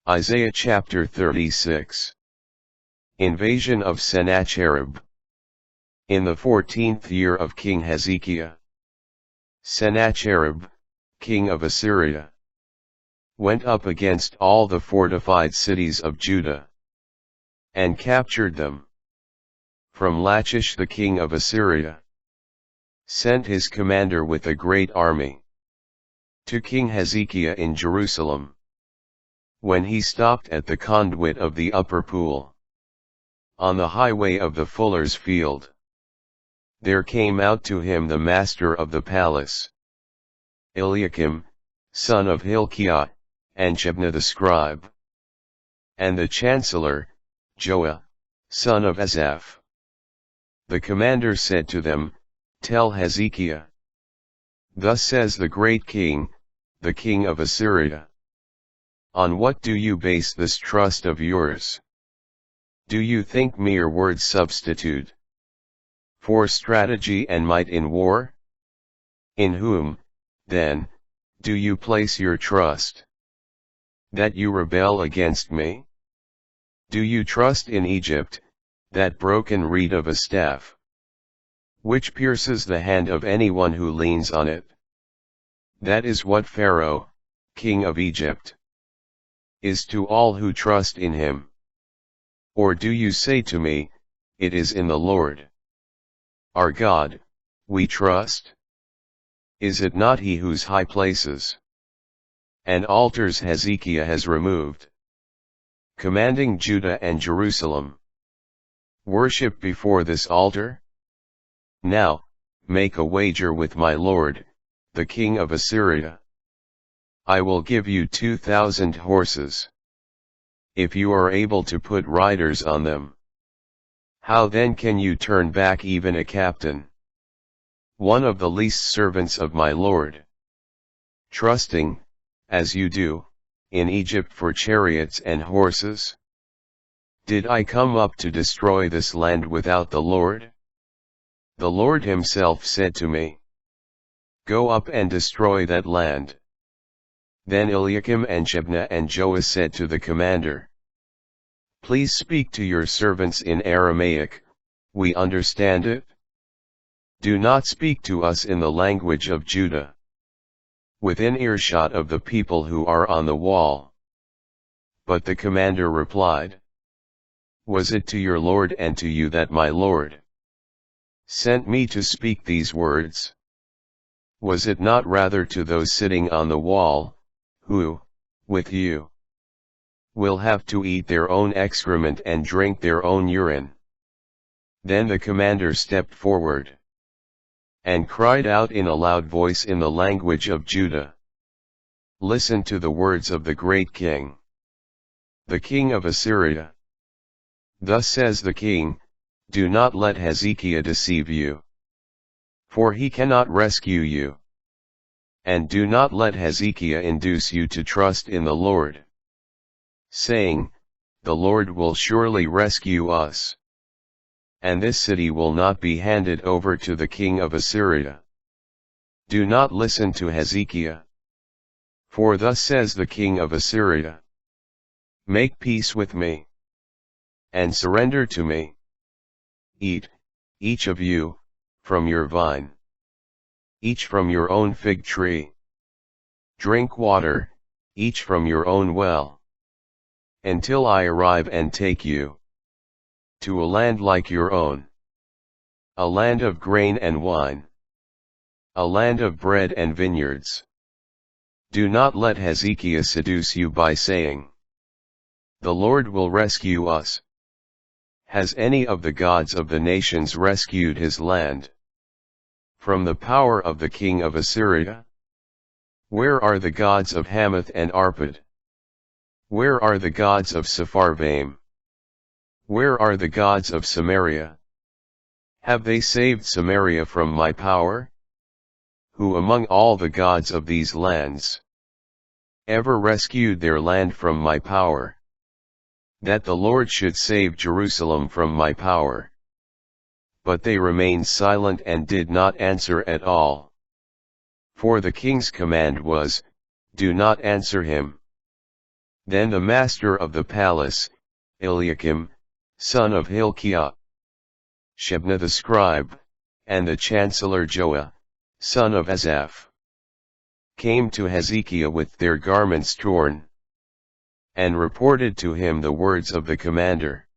Isaiah chapter 36. Invasion of Sennacherib. In the 14th year of King Hezekiah, Sennacherib, king of Assyria, went up against all the fortified cities of Judah, and captured them. From Lachish the king of Assyria sent his commander with a great army to King Hezekiah in Jerusalem. When he stopped at the conduit of the upper pool, on the highway of the fuller's field, there came out to him the master of the palace, Eliakim, son of Hilkiah, and Shebna the scribe, and the chancellor, Joah, son of Asaph. The commander said to them, "Tell Hezekiah, thus says the great king, the king of Assyria, on what do you base this trust of yours? Do you think mere words substitute for strategy and might in war? In whom, then, do you place your trust, that you rebel against me? Do you trust in Egypt, that broken reed of a staff, which pierces the hand of anyone who leans on it? That is what Pharaoh, king of Egypt, is to all who trust in him. Or do you say to me, it is in the Lord our God we trust? Is it not he whose high places and altars Hezekiah has removed, commanding Judah and Jerusalem, worship before this altar? Now, make a wager with my lord, the king of Assyria. I will give you 2,000 horses, if you are able to put riders on them. How then can you turn back even a captain, one of the least servants of my lord, trusting, as you do, in Egypt for chariots and horses? Did I come up to destroy this land without the Lord? The Lord himself said to me, go up and destroy that land. Then Eliakim and Shebna and Joah said to the commander, please speak to your servants in Aramaic, we understand it. Do not speak to us in the language of Judah, within earshot of the people who are on the wall. But the commander replied, was it to your lord and to you that my lord sent me to speak these words? Was it not rather to those sitting on the wall, who, with you, will have to eat their own excrement and drink their own urine? Then the commander stepped forward and cried out in a loud voice in the language of Judah, listen to the words of the great king, the king of Assyria. Thus says the king, do not let Hezekiah deceive you, for he cannot rescue you. And do not let Hezekiah induce you to trust in the Lord, saying, the Lord will surely rescue us, and this city will not be handed over to the king of Assyria. Do not listen to Hezekiah. For thus says the king of Assyria, make peace with me, and surrender to me. Eat, each of you, from your vine, each from your own fig tree. Drink water, each from your own well, until I arrive and take you to a land like your own, a land of grain and wine, a land of bread and vineyards. Do not let Hezekiah seduce you by saying, the Lord will rescue us. Has any of the gods of the nations rescued his land from the power of the king of Assyria? Where are the gods of Hamath and Arpad? Where are the gods of Sepharvaim? Where are the gods of Samaria? Have they saved Samaria from my power? Who among all the gods of these lands ever rescued their land from my power, that the Lord should save Jerusalem from my power? But they remained silent and did not answer at all. For the king's command was, do not answer him. Then the master of the palace, Eliakim, son of Hilkiah, Shebna the scribe, and the chancellor Joah, son of Asaph, came to Hezekiah with their garments torn, and reported to him the words of the commander.